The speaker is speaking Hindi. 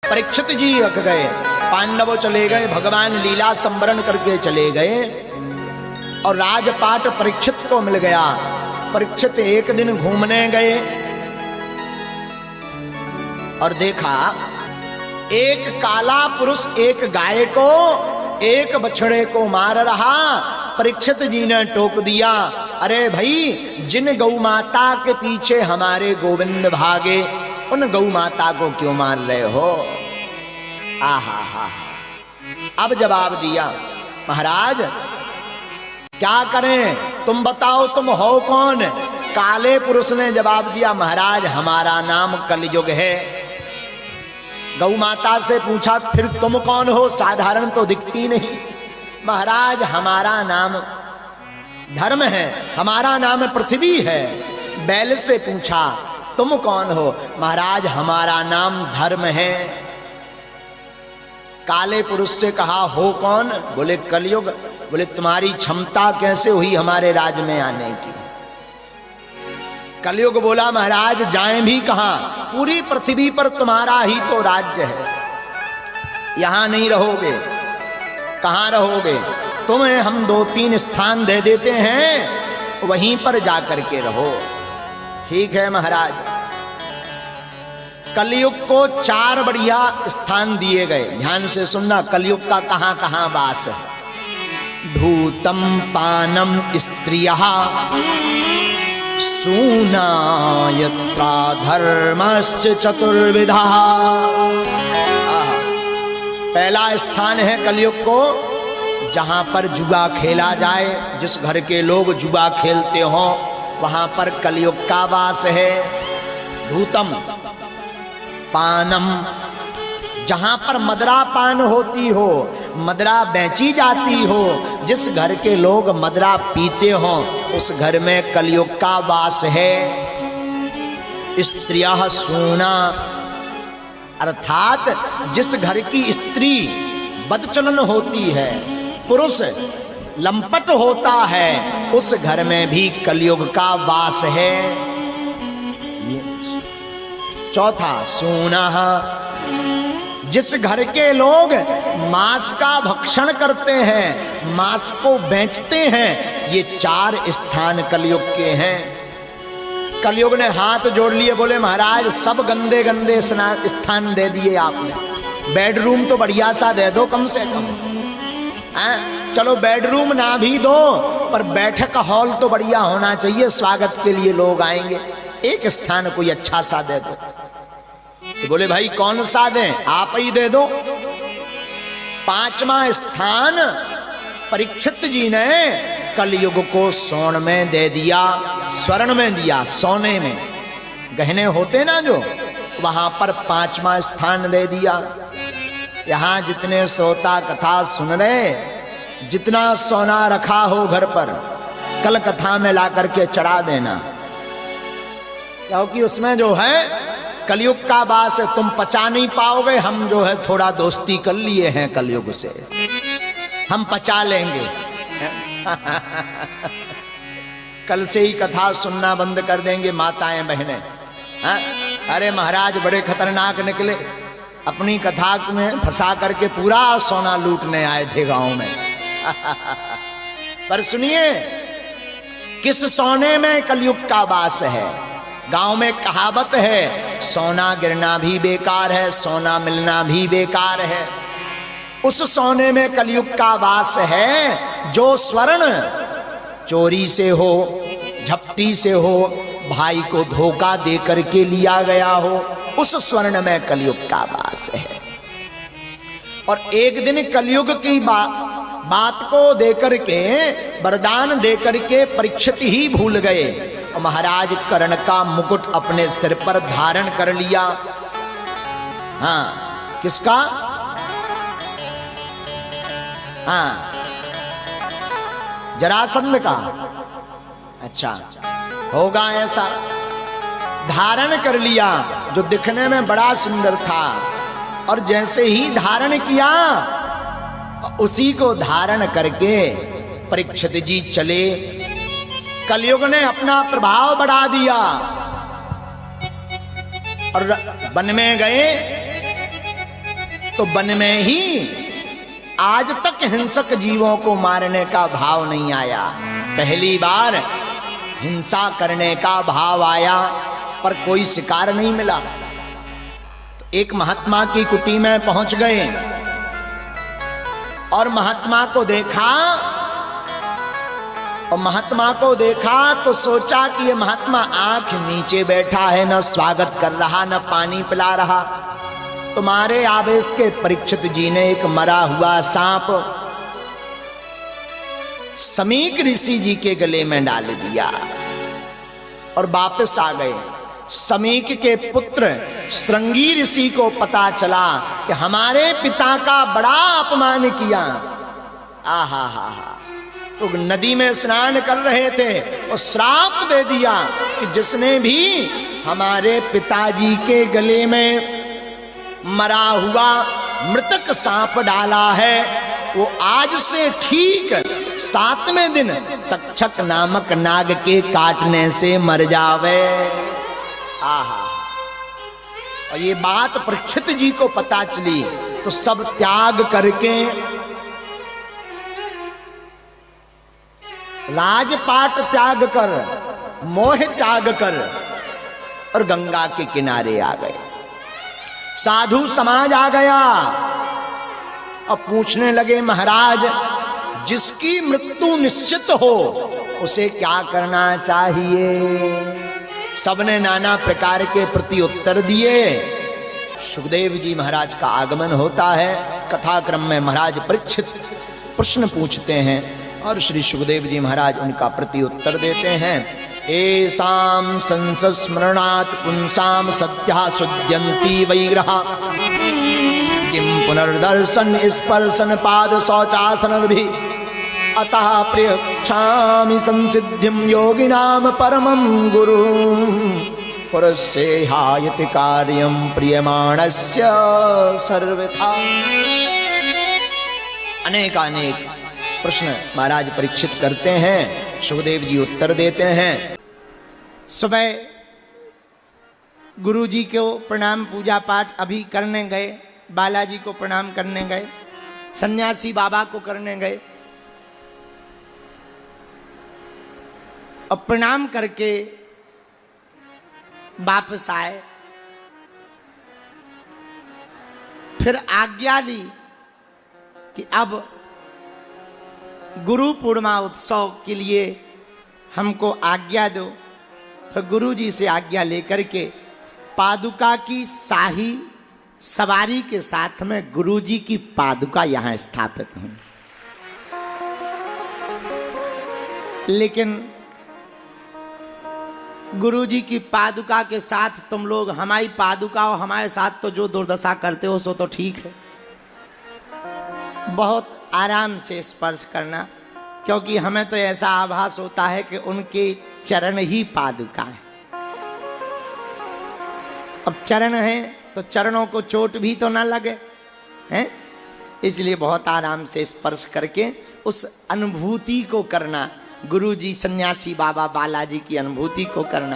परीक्षित जी रख गए, पांडव चले गए, भगवान लीला संवरण करके चले गए और राजपाट परीक्षित को मिल गया। परीक्षित एक दिन घूमने गए और देखा एक काला पुरुष एक गाय को एक बछड़े को मार रहा। परीक्षित जी ने टोक दिया, अरे भाई, जिन गौ माता के पीछे हमारे गोविंद भागे, उन गौ माता को क्यों मार रहे हो? आहा हा। अब जवाब दिया, महाराज क्या करें, तुम बताओ तुम हो कौन? काले पुरुष ने जवाब दिया, महाराज हमारा नाम कलयुग है। गौ माता से पूछा, फिर तुम कौन हो? साधारण तो दिखती नहीं। महाराज हमारा नाम धर्म है, हमारा नाम पृथ्वी है। बैल से पूछा, तुम कौन हो? महाराज हमारा नाम धर्म है। काले पुरुष से कहा, हो कौन? बोले कलयुग। बोले तुम्हारी क्षमता कैसे हुई हमारे राज्य में आने की? कलयुग बोला, महाराज जाएं भी कहां, पूरी पृथ्वी पर तुम्हारा ही तो राज्य है, यहां नहीं रहोगे, कहां रहोगे? तुम्हें हम 2-3 स्थान दे देते हैं, वहीं पर जाकर के रहो। ठीक है महाराज। कलयुग को 4 बढ़िया स्थान दिए गए। ध्यान से सुनना, कलयुग का कहां कहां वास है। धूतम पानम स्त्रियः सूना यत्रा धर्मश्च चतुर्विधा। पहला स्थान है कलयुग को जहां पर जुआ खेला जाए, जिस घर के लोग जुआ खेलते हो वहां पर कलयुग का वास है। धूतम पानम, जहां पर मदरा पान होती हो, मदरा बेची जाती हो, जिस घर के लोग मदरा पीते हो उस घर में कलयुग का वास है। स्त्रियः सूना, अर्थात जिस घर की स्त्री बदचलन होती है, पुरुष लंपट होता है, उस घर में भी कलयुग का वास है। चौथा, सूनः, जिस घर के लोग मांस का भक्षण करते हैं, मांस को बेचते हैं, ये 4 स्थान कलयुग के हैं। कलयुग ने हाथ जोड़ लिए, बोले महाराज सब गंदे गंदे स्थान दे दिए आपने, बेडरूम तो बढ़िया सा दे दो कम से कम। चलो बेडरूम ना भी दो, पर बैठक हॉल तो बढ़िया होना चाहिए, स्वागत के लिए लोग आएंगे, एक स्थान कोई अच्छा सा दे दो। तो बोले भाई कौन सा दें, आप ही दे दो। 5वां स्थान परीक्षित जी ने कलयुग को स्वर्ण में दे दिया, स्वर्ण में दिया, सोने में गहने होते ना जो, वहां पर 5वां स्थान दे दिया। यहां जितने श्रोता कथा सुन रहे, जितना सोना रखा हो घर पर, कल कथा में ला करके चढ़ा देना, क्योंकि उसमें जो है कलयुग का वास है, तुम पचा नहीं पाओगे। हम जो है थोड़ा दोस्ती कर लिए हैं कलयुग से, हम पचा लेंगे। कल से ही कथा सुनना बंद कर देंगे माताएं बहनें। अरे महाराज बड़े खतरनाक निकले, अपनी कथा में फंसा करके पूरा सोना लूटने आए थे गांव में। पर सुनिए, किस सोने में कलयुग का वास है? गांव में कहावत है, सोना गिरना भी बेकार है, सोना मिलना भी बेकार है। उस सोने में कलयुग का वास है जो स्वर्ण चोरी से हो, झपटी से हो, भाई को धोखा दे करके लिया गया हो, उस स्वर्ण में कलयुग का वास है। और एक दिन कलयुग की बात को देकर के, वरदान देकर के परीक्षित ही भूल गए। महाराज कर्ण का मुकुट अपने सिर पर धारण कर लिया। हाँ, किसका? हाँ, जरासंध का। अच्छा, होगा ऐसा, धारण कर लिया, जो दिखने में बड़ा सुंदर था। और जैसे ही धारण किया, उसी को धारण करके परीक्षित जी चले। कलयुग ने अपना प्रभाव बढ़ा दिया और वन में गए तो वन में ही आज तक हिंसक जीवों को मारने का भाव नहीं आया, पहली बार हिंसा करने का भाव आया, पर कोई शिकार नहीं मिला। तो एक महात्मा की कुटी में पहुंच गए और महात्मा को देखा, और महात्मा को देखा तो सोचा कि ये महात्मा आंख नीचे बैठा है, न स्वागत कर रहा न पानी पिला रहा। तुम्हारे आवेश के परीक्षित जी ने एक मरा हुआ सांप समीक ऋषि जी के गले में डाल दिया और वापस आ गए। समीक के पुत्र श्रृंगी ऋषि को पता चला कि हमारे पिता का बड़ा अपमान किया। आहा हा हा, तो नदी में स्नान कर रहे थे और श्राप दे दिया कि जिसने भी हमारे पिताजी के गले में मरा हुआ मृतक सांप डाला है वो आज से ठीक 7वें दिन तक्षक नामक नाग के काटने से मर जावे। आहा, और ये बात परीक्षित जी को पता चली तो सब त्याग करके, राजपाट त्याग कर, मोह त्याग कर और गंगा के किनारे आ गए। साधु समाज आ गया और पूछने लगे, महाराज जिसकी मृत्यु निश्चित हो उसे क्या करना चाहिए? सबने नाना प्रकार के प्रति उत्तर दिए। सुखदेव जी महाराज का आगमन होता है। कथाक्रम में महाराज परीक्षित प्रश्न पूछते हैं और श्री सुखदेव जी महाराज उनका प्रति उत्तर देते हैं। एसाम संस्मरणात् पुंसाम सत्या सुद्यन्ति वैग्रहा किम पुनर्दर्शन स्पर्शन पाद शौचासन भी अतः प्रियक्षामि संसिद्धिम योगिनाम परमं गुरु पुरस्येहायति कार्यं प्रियमाणस्य सर्वथा। अनेकानेक प्रश्न महाराज परीक्षित करते हैं, सुखदेव जी उत्तर देते हैं। सुबह गुरुजी को प्रणाम पूजा पाठ अभी करने गए, बालाजी को प्रणाम करने गए, सन्यासी बाबा को करने गए और प्रणाम करके वापस आए। फिर आज्ञा ली कि अब गुरु पूर्णिमा उत्सव के लिए हमको आज्ञा दो। फिर गुरु जी से आज्ञा लेकर के पादुका की शाही सवारी के साथ में गुरु जी की पादुका यहां स्थापित हुई। लेकिन गुरु जी की पादुका के साथ तुम लोग हमारी पादुका और हमारे साथ तो जो दुर्दशा करते हो सो तो ठीक है, बहुत आराम से स्पर्श करना, क्योंकि हमें तो ऐसा आभास होता है कि उनके चरण ही पादुका है। अब चरण है तो चरणों को चोट भी तो ना लगे हैं, इसलिए बहुत आराम से स्पर्श करके उस अनुभूति को करना, गुरु जी सन्यासी बाबा बालाजी की अनुभूति को करना।